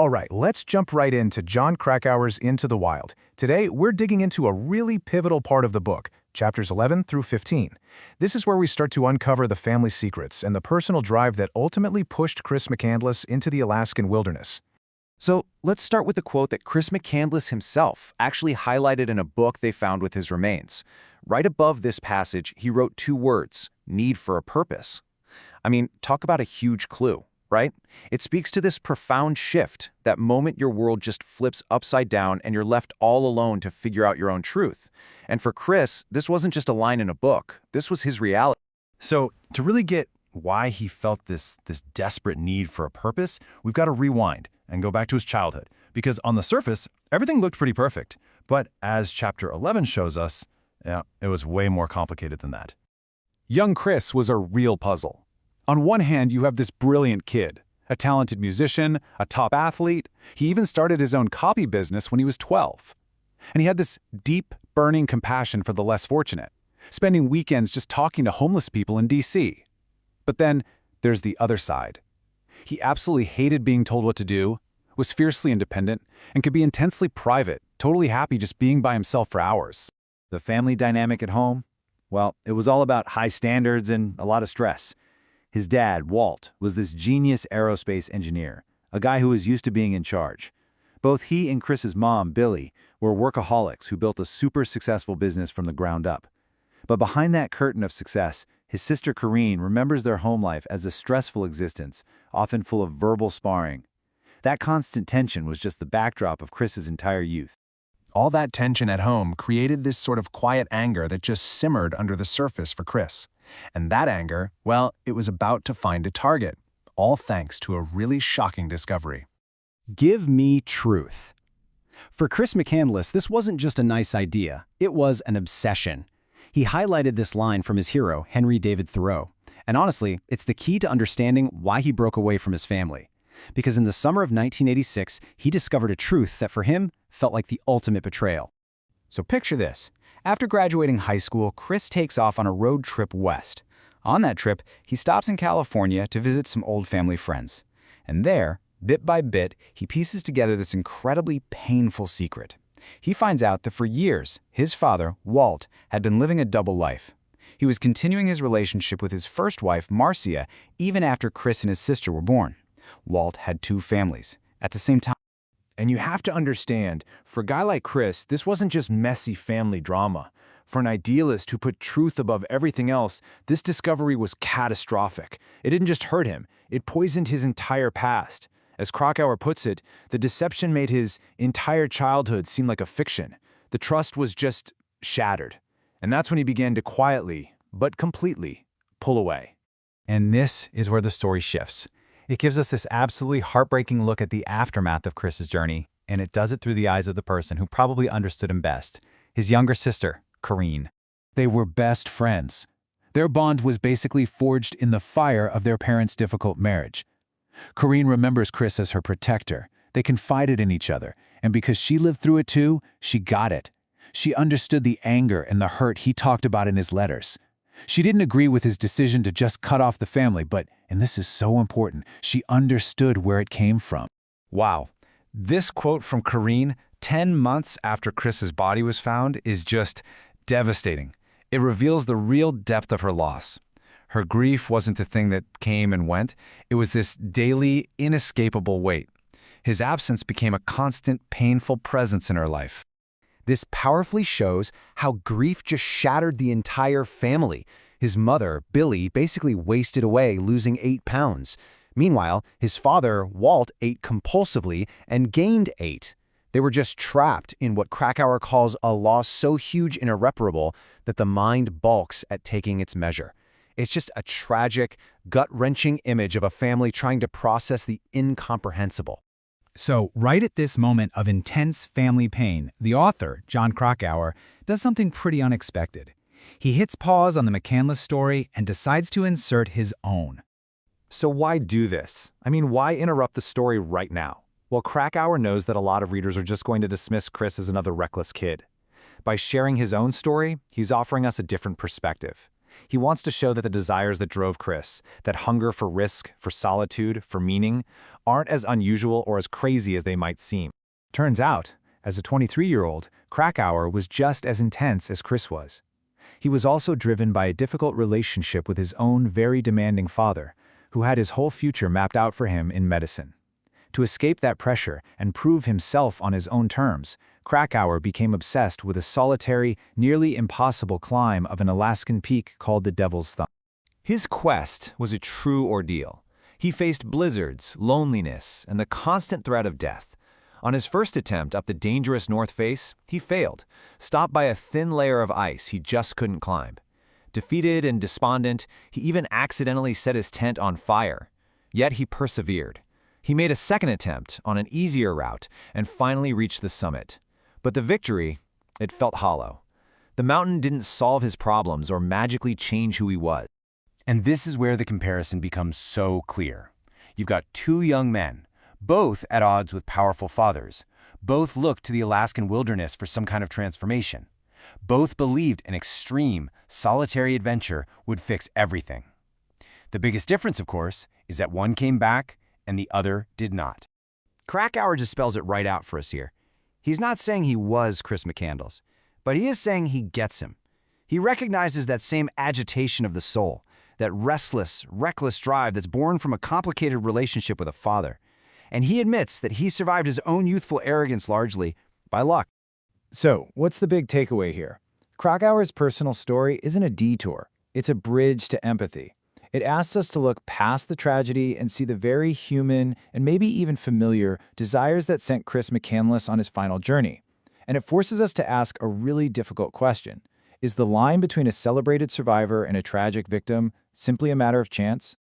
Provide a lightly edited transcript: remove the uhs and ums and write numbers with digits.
All right, let's jump right into John Krakauer's Into the Wild. Today, we're digging into a really pivotal part of the book, chapters 11 through 15. This is where we start to uncover the family secrets and the personal drive that ultimately pushed Chris McCandless into the Alaskan wilderness. So let's start with a quote that Chris McCandless himself actually highlighted in a book they found with his remains. Right above this passage, he wrote two words: need for a purpose. I mean, talk about a huge clue, right? It speaks to this profound shift, that moment your world just flips upside down and you're left all alone to figure out your own truth. And for Chris, this wasn't just a line in a book. This was his reality. So to really get why he felt this desperate need for a purpose, we've got to rewind and go back to his childhood. Because on the surface, everything looked pretty perfect. But as chapter 11 shows us, it was way more complicated than that. Young Chris was a real puzzle. On one hand, you have this brilliant kid, a talented musician, a top athlete. He even started his own copy business when he was 12. And he had this deep, burning compassion for the less fortunate, spending weekends just talking to homeless people in D.C. But then there's the other side. He absolutely hated being told what to do, was fiercely independent, and could be intensely private, totally happy just being by himself for hours. The family dynamic at home? Well, it was all about high standards and a lot of stress. His dad, Walt, was this genius aerospace engineer, a guy who was used to being in charge. Both he and Chris's mom, Billy, were workaholics who built a super successful business from the ground up. But behind that curtain of success, his sister Corrine remembers their home life as a stressful existence, often full of verbal sparring. That constant tension was just the backdrop of Chris's entire youth. All that tension at home created this sort of quiet anger that just simmered under the surface for Chris. And that anger, well, it was about to find a target, all thanks to a really shocking discovery. Give me truth. For Chris McCandless, this wasn't just a nice idea, it was an obsession. He highlighted this line from his hero, Henry David Thoreau. And honestly, it's the key to understanding why he broke away from his family. Because in the summer of 1986, he discovered a truth that for him felt like the ultimate betrayal. So picture this. After graduating high school, Chris takes off on a road trip west. On that trip, he stops in California to visit some old family friends. And there, bit by bit, he pieces together this incredibly painful secret. He finds out that for years, his father, Walt, had been living a double life. He was continuing his relationship with his first wife, Marcia, even after Chris and his sister were born. Walt had two families at the same time. And you have to understand, for a guy like Chris, this wasn't just messy family drama. For an idealist who put truth above everything else, this discovery was catastrophic. It didn't just hurt him, it poisoned his entire past. As Krakauer puts it, the deception made his entire childhood seem like a fiction. The trust was just shattered. And that's when he began to quietly, but completely, pull away. And this is where the story shifts. It gives us this absolutely heartbreaking look at the aftermath of Chris's journey, and it does it through the eyes of the person who probably understood him best, his younger sister, Corrine. They were best friends. Their bond was basically forged in the fire of their parents' difficult marriage. Corrine remembers Chris as her protector. They confided in each other, and because she lived through it too, she got it. She understood the anger and the hurt he talked about in his letters. She didn't agree with his decision to just cut off the family, but, and this is so important, she understood where it came from. Wow. This quote from Corrine 10 months after Chris's body was found is just devastating. It reveals the real depth of her loss. Her grief wasn't a thing that came and went. It was this daily, inescapable weight. His absence became a constant, painful presence in her life. This powerfully shows how grief just shattered the entire family. His mother, Billy, basically wasted away, losing 8 pounds. Meanwhile, his father, Walt, ate compulsively and gained 8. They were just trapped in what Krakauer calls a loss so huge and irreparable that the mind balks at taking its measure. It's just a tragic, gut-wrenching image of a family trying to process the incomprehensible. So, right at this moment of intense family pain, the author, John Krakauer, does something pretty unexpected. He hits pause on the McCandless story and decides to insert his own. So why do this? I mean, why interrupt the story right now? Well, Krakauer knows that a lot of readers are just going to dismiss Chris as another reckless kid. By sharing his own story, he's offering us a different perspective. He wants to show that the desires that drove Chris, that hunger for risk, for solitude, for meaning, aren't as unusual or as crazy as they might seem. Turns out, as a 23-year-old, Krakauer was just as intense as Chris was. He was also driven by a difficult relationship with his own very demanding father, who had his whole future mapped out for him in medicine. To escape that pressure and prove himself on his own terms, Krakauer became obsessed with a solitary, nearly impossible climb of an Alaskan peak called the Devil's Thumb. His quest was a true ordeal. He faced blizzards, loneliness, and the constant threat of death. On his first attempt up the dangerous North Face, he failed, stopped by a thin layer of ice he just couldn't climb. Defeated and despondent, he even accidentally set his tent on fire. Yet he persevered. He made a second attempt on an easier route and finally reached the summit. But the victory, it felt hollow. The mountain didn't solve his problems or magically change who he was. And this is where the comparison becomes so clear. You've got two young men, both at odds with powerful fathers. Both looked to the Alaskan wilderness for some kind of transformation. Both believed an extreme, solitary adventure would fix everything. The biggest difference, of course, is that one came back and the other did not. Krakauer just spells it right out for us here. He's not saying he was Chris McCandless, but he is saying he gets him. He recognizes that same agitation of the soul, that restless, reckless drive that's born from a complicated relationship with a father. And he admits that he survived his own youthful arrogance largely by luck. So, what's the big takeaway here? Krakauer's personal story isn't a detour. It's a bridge to empathy. It asks us to look past the tragedy and see the very human and maybe even familiar desires that sent Chris McCandless on his final journey. And it forces us to ask a really difficult question. Is the line between a celebrated survivor and a tragic victim simply a matter of chance?